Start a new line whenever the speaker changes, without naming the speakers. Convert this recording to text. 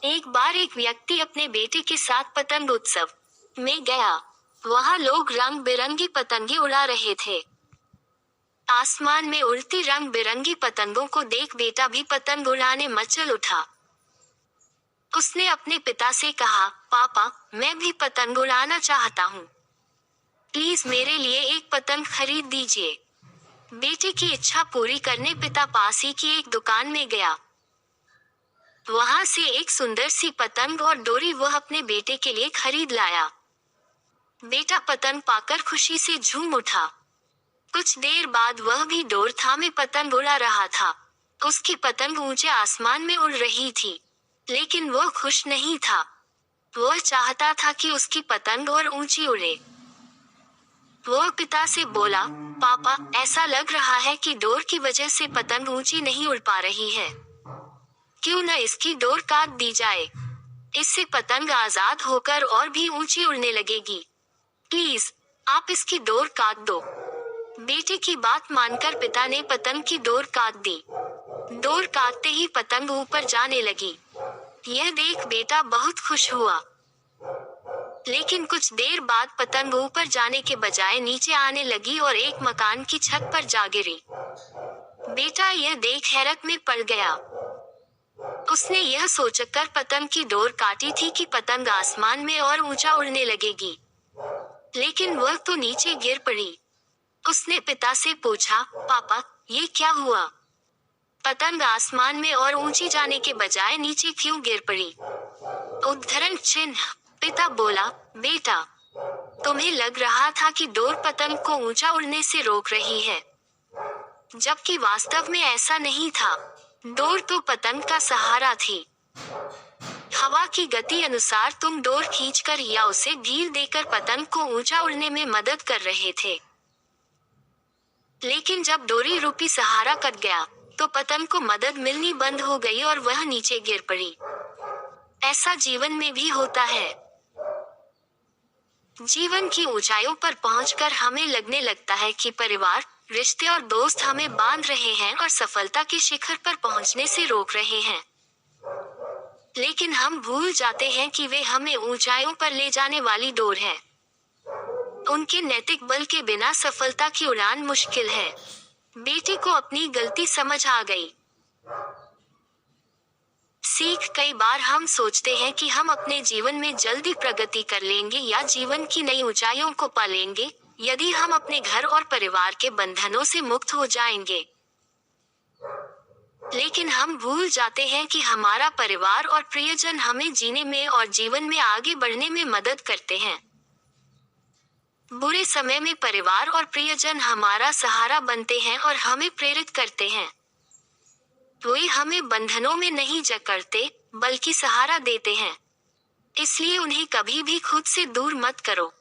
एक बार एक व्यक्ति अपने बेटे के साथ पतंग उत्सव में गया। वहाँ लोग रंग बिरंगी पतंगे उड़ा रहे थे। आसमान में उड़ती रंग बिरंगी पतंगों को देख बेटा भी पतंग उड़ाने मचल उठा। उसने अपने पिता से कहा, पापा, मैं भी पतंग उड़ाना चाहता हूँ। प्लीज मेरे लिए एक पतंग खरीद दीजिए। बेटे की इच्छा पूरी करने पिता पास ही की एक दुकान में गया। वहां से एक सुंदर सी पतंग और डोरी वह अपने बेटे के लिए खरीद लाया। बेटा पतंग पाकर खुशी से झूम उठा। कुछ देर बाद वह भी डोर थामे पतंग उड़ा रहा था। उसकी पतंग ऊंचे आसमान में उड़ रही थी, लेकिन वह खुश नहीं था। वह चाहता था कि उसकी पतंग और ऊंची उड़े। वह पिता से बोला, पापा, ऐसा लग रहा है कि डोर की वजह से पतंग ऊंची नहीं उड़ पा रही है। क्यों न इसकी डोर काट दी जाए। इससे पतंग आजाद होकर और भी ऊंची उड़ने लगेगी। प्लीज, आप इसकी डोर काट दो। बेटे की बात मानकर पिता ने पतंग की डोर काट दी। डोर काटते ही पतंग ऊपर जाने लगी। यह देख बेटा बहुत खुश हुआ। लेकिन कुछ देर बाद पतंग ऊपर जाने के बजाय नीचे आने लगी और एक मकान की छत पर जा गिरी। बेटा यह देख हैरत में पड़ गया। उसने यह सोचकर पतंग की डोर काटी थी कि पतंग आसमान में और ऊंचा उड़ने लगेगी, लेकिन वह तो नीचे गिर पड़ी। उसने पिता से पूछा, पापा, ये क्या हुआ? पतंग आसमान में और ऊंची जाने के बजाय नीचे क्यों गिर पड़ी? उद्धरण चिन्ह। पिता बोला, बेटा, तुम्हें लग रहा था कि डोर पतंग को ऊंचा उड़ने से रोक रही है, जबकि वास्तव में ऐसा नहीं था। डोर तो पतंग का सहारा थी। हवा की गति अनुसार तुम डोर खींचकर या उसे ढील देकर पतंग को ऊंचा उड़ने में मदद कर रहे थे। लेकिन जब डोरी रूपी सहारा कट गया, तो पतंग को मदद मिलनी बंद हो गई और वह नीचे गिर पड़ी। ऐसा जीवन में भी होता है। जीवन की ऊंचाइयों पर पहुंचकर हमें लगने लगता है कि परिवार, रिश्ते और दोस्त हमें बांध रहे हैं और सफलता के शिखर पर पहुंचने से रोक रहे हैं। लेकिन हम भूल जाते हैं कि वे हमें ऊंचाइयों पर ले जाने वाली डोर है। उनके नैतिक बल के बिना सफलता की उड़ान मुश्किल है। बेटे को अपनी गलती समझ आ गई। सीख। कई बार हम सोचते हैं कि हम अपने जीवन में जल्दी प्रगति कर लेंगे या जीवन की नई ऊंचाइयों को पा लेंगे, यदि हम अपने घर और परिवार के बंधनों से मुक्त हो जाएंगे। लेकिन हम भूल जाते हैं कि हमारा परिवार और प्रियजन हमें जीने में और जीवन में आगे बढ़ने में मदद करते हैं। बुरे समय में परिवार और प्रियजन हमारा सहारा बनते हैं और हमें प्रेरित करते हैं। वे हमें बंधनों में नहीं जकड़ते, बल्कि सहारा देते हैं। इसलिए उन्हें कभी भी खुद से दूर मत करो।